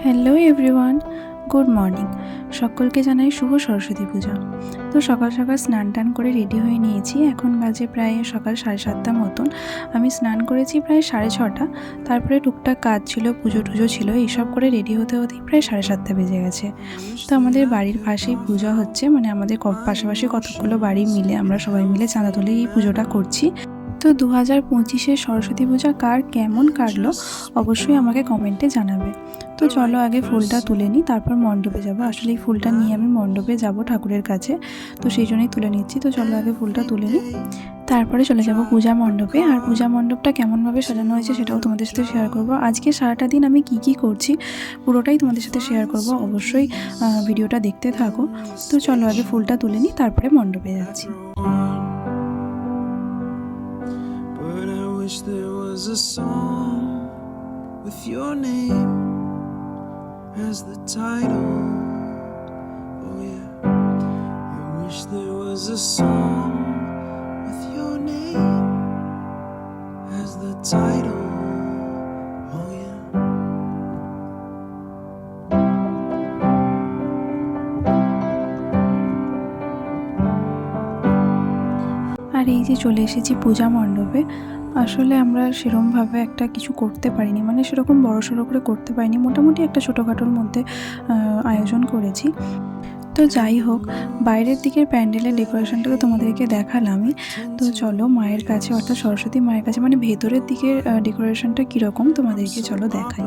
Hello everyone, good morning. সকলকে জানাই শুভ সরস্বতী পূজা। তো সকাল সকাল স্নান টান করে রেডি হয়ে নিয়েছি। এখন বাজে প্রায় সকাল 7:30 মতন। আমি স্নান করেছি প্রায় 6:30। তারপরে টুকটাক কাজ ছিল, পুজো টুজো ছিল, এইসব করে রেডি হতে হতেই প্রায় 7:30 বেজে গেছে। তো আমাদের বাড়ির পাশেই পূজা হচ্ছে, মানে আমাদের পাশাপাশি কতগুলো বাড়ি মিলে আমরা সবাই মিলে চাঁদা তুলে এই পুজোটা করছি। তো 2025-এর সরস্বতী পূজা কার কেমন কাটলো অবশ্যই আমাকে কমেন্টে জানাবে। তো চলো আগে ফুলটা তুলে নিই, তারপর মণ্ডপে যাব। আসলে এই ফুলটা নিয়ে আমি মণ্ডপে যাব ঠাকুরের কাছে, তো সেই জন্যই তুলে নিচ্ছি। তো চলো আগে ফুলটা তুলে নিই, তারপরে চলে যাব পূজা মণ্ডপে। আর পূজা মণ্ডপটা কেমনভাবে সাজানো হয়েছে সেটাও তোমাদের সাথে শেয়ার করব। আজকে সারাটা দিন আমি কি করছি পুরোটাই তোমাদের সাথে শেয়ার করব, অবশ্যই ভিডিওটা দেখতে থাকো। তো চলো আগে ফুলটা তুলে নিই, তারপরে মণ্ডপে যাচ্ছি। Wish there was a song with your name as the title. Oh yeah, I wish there was a song with your name as the title. Oh yeah. আর এই যে চলে এসেছি পূজা মণ্ডপে। আসলে আমরা সেরকমভাবে একটা কিছু করতে পারিনি, মানে সেরকম বড়সড় করে করতে পারিনি, মোটামুটি একটা ছোটোখাটোর মধ্যে আয়োজন করেছি। তো যাই হোক, বাইরের দিকের প্যান্ডেলের ডেকোরেশনটা তো তোমাদেরকে দেখালামই। তো চলো মায়ের কাছে, অর্থাৎ সরস্বতী মায়ের কাছে, মানে ভেতরের দিকের ডেকোরেশনটা কীরকম তোমাদেরকে চলো দেখাই।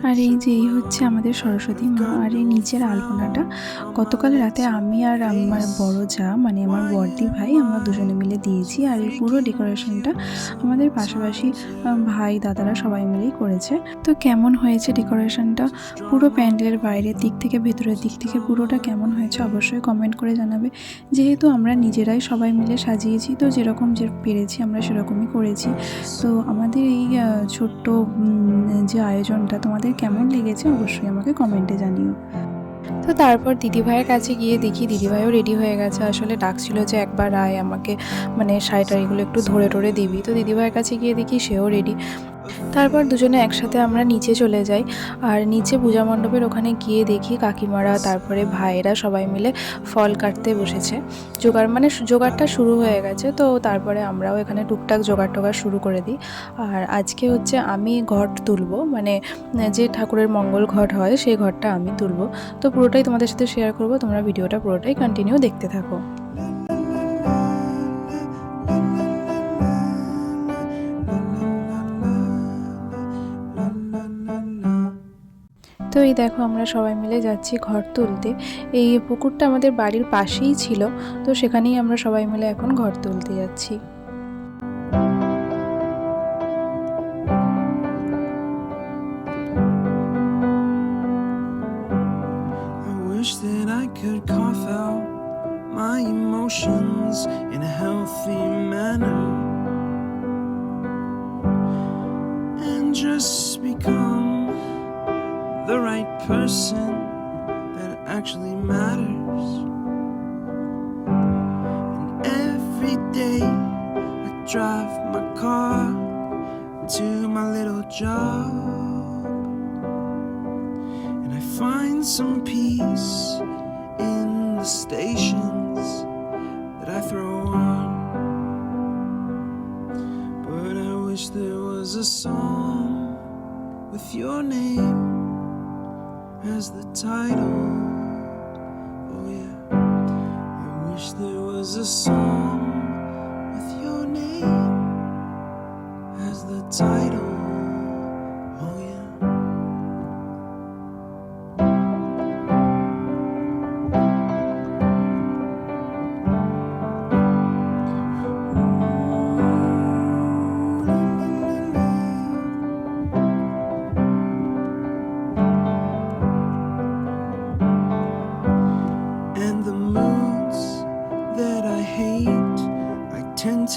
আর এই যে এই হচ্ছে আমাদের সরস্বতী মা। আর এই নিচের আলপনাটা গতকাল রাতে আমি আর আমার বড় যা, মানে আমার বড়দি ভাই, আমরা দুজনে মিলে দিয়েছি। আর এই পুরো ডেকোরেশনটা আমাদের পাশাপাশি ভাই দাদারা সবাই মিলেই করেছে। তো কেমন হয়েছে ডেকোরেশনটা, পুরো প্যান্ডেলের বাইরের দিক থেকে ভেতরের দিক থেকে পুরোটা কেমন হয়েছে অবশ্যই কমেন্ট করে জানাবে। যেহেতু আমরা নিজেরাই সবাই মিলে সাজিয়েছি, তো যেরকম যে পেরেছি আমরা সেরকমই করেছি। তো আমাদের এই ছোট্ট যে আয়োজনটা তোমাদের কেমন লেগেছে অবশ্যই আমাকে কমেন্টে জানিও। তো তারপর দিদিভাইয়ের কাছে গিয়ে দেখি দিদিভাইও রেডি হয়ে গেছে। আসলে ডাকছিল যে একবার আয় আমাকে, মানে শাড়ি টাড়িগুলো একটু ধরে টরে দিবি। তো দিদিভাইয়ের কাছে গিয়ে দেখি সেও রেডি। তারপর দুজনে একসাথে আমরা নিচে চলে যাই। আর নিচে পূজা মণ্ডপের ওখানে গিয়ে দেখি কাকিমারা, তারপরে ভাইয়েরা সবাই মিলে ফল কাটতে বসেছে। জোগাড়টা শুরু হয়ে গেছে। তো তারপরে আমরাও এখানে টুকটাক জোগাড় টোগাড় শুরু করে দিই। আর আজকে হচ্ছে আমি ঘট তুলবো, মানে যে ঠাকুরের মঙ্গল ঘট হয় সেই ঘরটা আমি তুলবো। তো পুরোটাই তোমাদের সাথে শেয়ার করবো, তোমরা ভিডিওটা পুরোটাই কন্টিনিউ দেখতে থাকো। তো এই দেখো আমরা সবাই মিলে যাচ্ছি ঘর তুলতে। এই পুকুরটা আমাদের বাড়ির পাশেই ছিল, তো সেখানেই আমরা সবাই মিলে এখন ঘর তুলতে যাচ্ছি। Wish that I could cough out my emotions in a healthy manner and just become the right person that actually matters. And every day I drive my car to my little job, and I find some peace in the stations that I throw on. But I wish there was a song with your name as the title. Oh yeah, I wish there was a song with your name as the title. Oh yeah.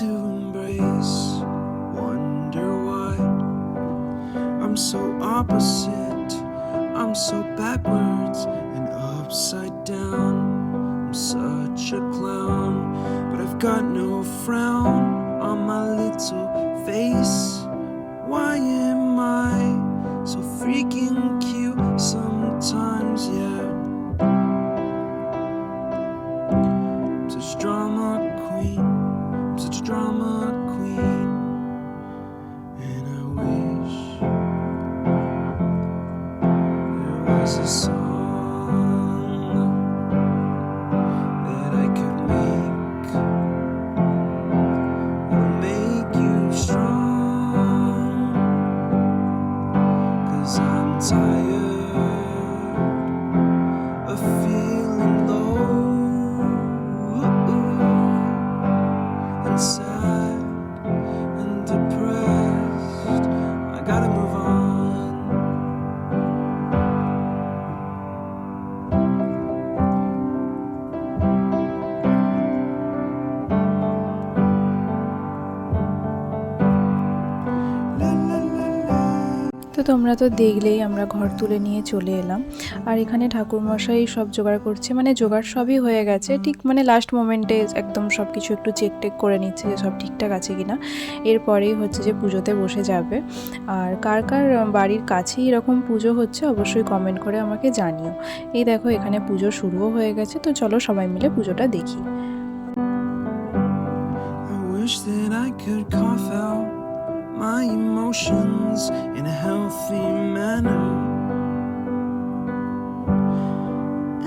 To embrace, wonder why I'm so opposite, I'm so backwards and upside down. I'm such a clown, but I've got no frown on my little face. Why am I so freaking cute sometimes? Yeah, I'm such a drama queen. I'm such a drama queen. And I wish there was a song that I could make that'll make you strong. 'Cause I'm tired of feeling low and sad and depressed. I gotta move on. La la la la. তো তোমরা তো দেখলেই আমরা ঘর তুলে নিয়ে চলে এলাম। আর এখানে ঠাকুরমশাই সব জোগাড় করছে, মানে জোগাড় সবই হয়ে গেছে, ঠিক মানে লাস্ট মোমেন্টে একদম সব কিছু একটু চেক টেক করে নিচ্ছে যে সব ঠিকঠাক আছে কিনা। এরপরেই হচ্ছে যে পুজোতে বসে যাবে। আর কার কার বাড়ির কাছেই এরকম পুজো হচ্ছে অবশ্যই কমেন্ট করে আমাকে জানিও। এই দেখো এখানে পুজো শুরুও হয়ে গেছে, তো চলো সবাই মিলে পুজোটা দেখি। I wish that I could cough out my emotions in a healthy manner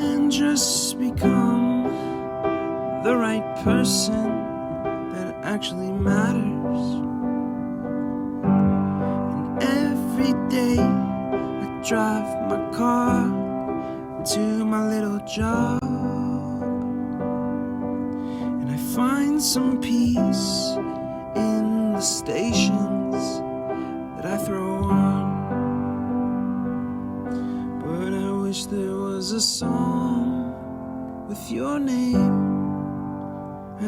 and just become the right person that actually matters. And every day I drive my car to my little job and I find some peace in the stations that I throw on. But I wish there was a song with your name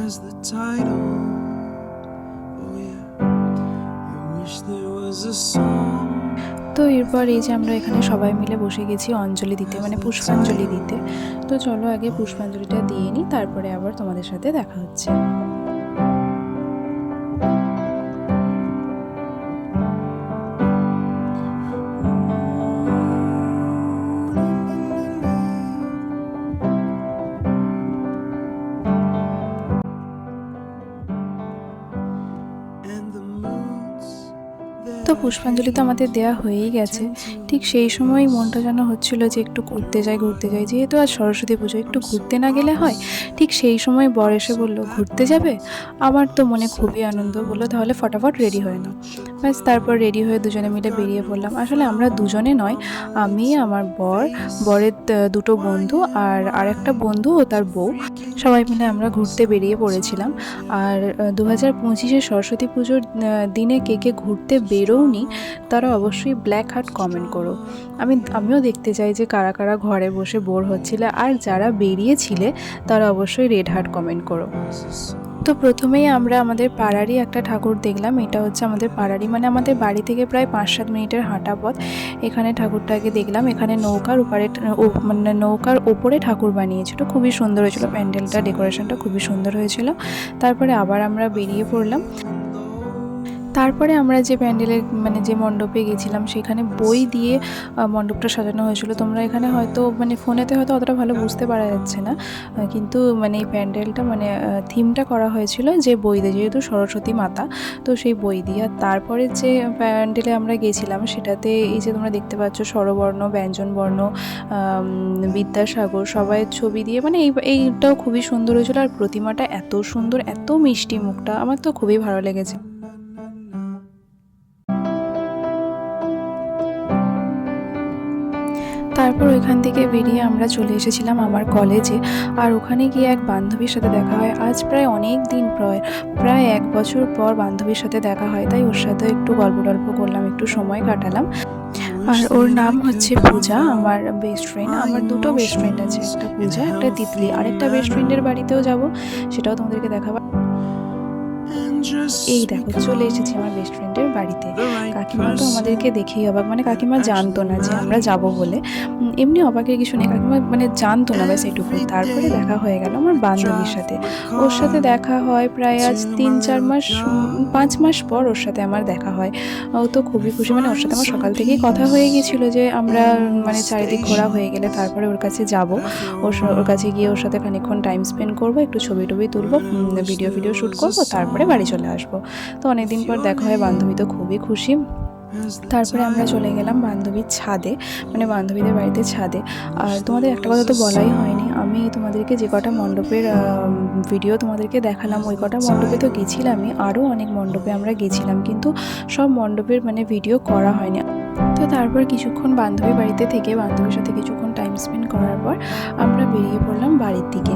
as the title. Oh yeah, I wish there was a song. তো এরপর এই যে আমরা এখানে সবাই মিলে বসে গেছি অঞ্জলি দিতে, মানে পুষ্পাঞ্জলি দিতে। তো চলো আগে পুষ্পাঞ্জলিটা দিয়ে নিই, তারপরে আবার তোমাদের সাথে দেখা হচ্ছে। And the moods তো পুষ্পাঞ্জলি তো আমাদের দেয়া হয়েই গেছে। ঠিক সেই সময় মনটা যেন হচ্ছিল যে একটু ঘুরতে যাই, যেহেতু আজ সরস্বতী পুজো, একটু ঘুরতে না গেলে হয়। ঠিক সেই সময় বর এসে বললো ঘুরতে যাবে। আমার তো মনে খুবই আনন্দ, বললো তাহলে ফটাফট রেডি হয়ে নাও। ব্যাস তারপর রেডি হয়ে দুজনে মিলে বেরিয়ে পড়লাম। আসলে আমরা দুজনে নয়, আমি, আমার বরের দুটো বন্ধু আর আরেকটা বন্ধু ও তার বউ, সবাই মিলে আমরা ঘুরতে বেরিয়ে পড়েছিলাম। আর 2025 সরস্বতী পুজোর দিনে কে কে ঘুরতে বেরোওনি তারা অবশ্যই ব্ল্যাক হার্ট কমেন্ট করো। আমিও দেখতে চাই যে কারা কারা ঘরে বসে বোর হচ্ছিলে, আর যারা বেরিয়েছিলে তারা অবশ্যই রেড হার্ট কমেন্ট করো। তো প্রথমেই আমরা আমাদের পাড়ারই একটা ঠাকুর দেখলাম। এটা হচ্ছে আমাদের পাড়ারই, মানে আমাদের বাড়ি থেকে প্রায় 5-7 মিনিটের হাঁটা পথ। এখানে ঠাকুরটাকে দেখলাম। এখানে নৌকার ওপরে ঠাকুর বানিয়েছিল, খুবই সুন্দর হয়েছিল প্যান্ডেলটা, ডেকোরেশনটা খুবই সুন্দর হয়েছিল। তারপরে আবার আমরা বেরিয়ে পড়লাম। তারপরে আমরা যে প্যান্ডেলের মানে যে মণ্ডপে গেছিলাম সেখানে বই দিয়ে মণ্ডপটা সাজানো হয়েছিল। তোমরা এখানে হয়তো মানে ফোনেতে হয়তো অতটা ভালো বুঝতে পারা যাচ্ছে না, কিন্তু মানে এই প্যান্ডেলটা মানে থিমটা করা হয়েছিল যে বই দিয়ে, যেহেতু সরস্বতী মাতা, তো সেই বই দিয়ে। আর তারপরে যে প্যান্ডেলে আমরা গেছিলাম সেটাতে এই যে তোমরা দেখতে পাচ্ছ স্বরবর্ণ, ব্যঞ্জনবর্ণ, বিদ্যাসাগর সবাইয়ের ছবি দিয়ে, মানে এইটাও খুবই সুন্দর হয়েছিল। আর প্রতিমাটা এত সুন্দর, এত মিষ্টি মুখটা, আমার তো খুবই ভালো লেগেছে। তারপর ওইখান থেকে বেরিয়ে আমরা চলে এসেছিলাম আমার কলেজে। আর ওখানে গিয়ে এক বান্ধবীর সাথে দেখা হয়। আজ প্রায় অনেক দিন প্রায় 1 বছর পর বান্ধবীর সাথে দেখা হয়, তাই ওর সাথে একটু গল্প করলাম, একটু সময় কাটালাম। আর ওর নাম হচ্ছে পূজা, আমার বেস্ট ফ্রেন্ড। আমার দুটো বেস্ট ফ্রেন্ড আছে, একটা পূজা, একটা তিতলি। আরেকটা বেস্ট ফ্রেন্ডের বাড়িতেও যাব, সেটাও তোমাদেরকে দেখাবো। And just এই দেখো become চলে এসেছি আমার বেস্ট ফ্রেন্ডের বাড়িতে। the right কাকিমা তো person. আমাদেরকে দেখেই অবাক, মানে কাকিমা জানতো না যে আমরা যাব বলে। এমনি অবাকের কিছু নেই, কাকিমা মানে জানতো না ব্যাস এটুকু। তারপরে দেখা হয়ে গেল আমার বান্ধবীর সাথে। ওর সাথে দেখা হয় প্রায় আজ 3-4 মাস, 5 মাস পর ওর সাথে আমার দেখা হয়। ও তো খুবই খুশি, মানে ওর সাথে আমার সকাল থেকেই কথা হয়ে গিয়েছিল যে আমরা মানে চারিদিক ঘোরা হয়ে গেলে তারপরে ওর কাছে যাব। ওর কাছে গিয়ে ওর সাথে খানিকক্ষণ টাইম স্পেন্ড করবো, একটু ছবি টবি তুলবো, ভিডিও শ্যুট করবো, তারপরে বাড়ি চলে আসবো। তো অনেকদিন পর দেখা হয়, বান্ধবী তো খুবই খুশি। তারপরে আমরা চলে গেলাম বান্ধবীর ছাদে, মানে বান্ধবীদের বাড়িতে ছাদে। আর তোমাদের একটা কথা তো বলাই হয়নি, আমি তোমাদেরকে যে কটা মণ্ডপের ভিডিও তোমাদেরকে দেখালাম ওই কটা মণ্ডপে তো গেছিলামই, আরও অনেক মণ্ডপে আমরা গেছিলাম, কিন্তু সব মণ্ডপের মানে ভিডিও করা হয়নি। তো তারপর কিছুক্ষণ বান্ধবীর বাড়িতে থেকে বান্ধবীর সাথে কিছুক্ষণ টাইম স্পেন্ড করার পর আমরা বেরিয়ে পড়লাম বাড়ির দিকে।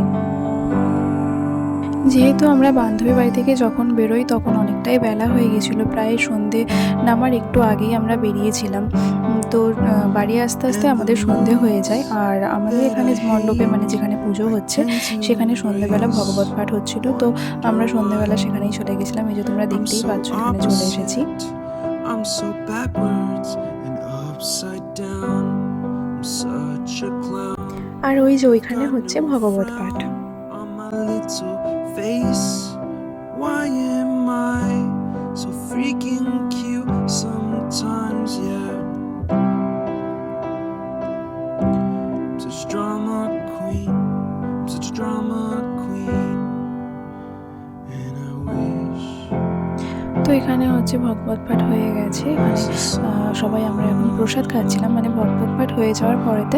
যেহেতু আমরা বান্ধবীর বাড়ি থেকে যখন বেরোই তখন অনেকটাই বেলা হয়ে গেছিলো, প্রায় সন্ধে নামার একটু আগেই আমরা বেরিয়েছিলাম। তো বাড়ি আস্তে আস্তে আমাদের সন্ধে হয়ে যায়। আর আমাদের এখানে মণ্ডপে মানে যেখানে পুজো হচ্ছে সেখানে সন্ধেবেলা ভগবত পাঠ হচ্ছিল, তো আমরা সন্ধেবেলা সেখানেই চলে গেছিলাম। এই যে তোমরা দেখতেই পাচ্ছ এখানে চলে এসেছি। I'm so backwards and upside down. I'm such a clown. আর ওই যে ওইখানে হচ্ছে ভগবত পাঠ। On my little face, why am I so freaking cute sometimes? Yeah, I'm such drama queen, I'm such drama queen, and I wish. তো এখানে হচ্ছে ভগবত পাঠ হয়ে গেছে, মানে সবাই আমরা এখন প্রসাদ খাচ্ছিলাম, মানে ভগবত পাঠ হয়ে যাওয়ার পরেতে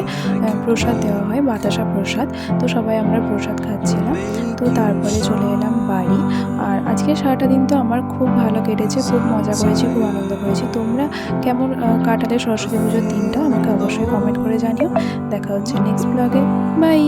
প্রসাদ দেওয়া হয়, বাতাসা প্রসাদ। তো সবাই আমরা প্রসাদ খাচ্ছিলাম। তো তারপরে চলে এলাম বাড়ি। আর আজকে সারাটা দিন তো আমার খুব ভালো কেটেছে, খুব মজা করেছি, খুব আনন্দ করেছি। তোমরা কেমন কাটালে সরস্বতী পুজোর দিনটা আমাকে অবশ্যই কমেন্ট করে জানিও। দেখা হচ্ছে নেক্সট ব্লগে। বাই।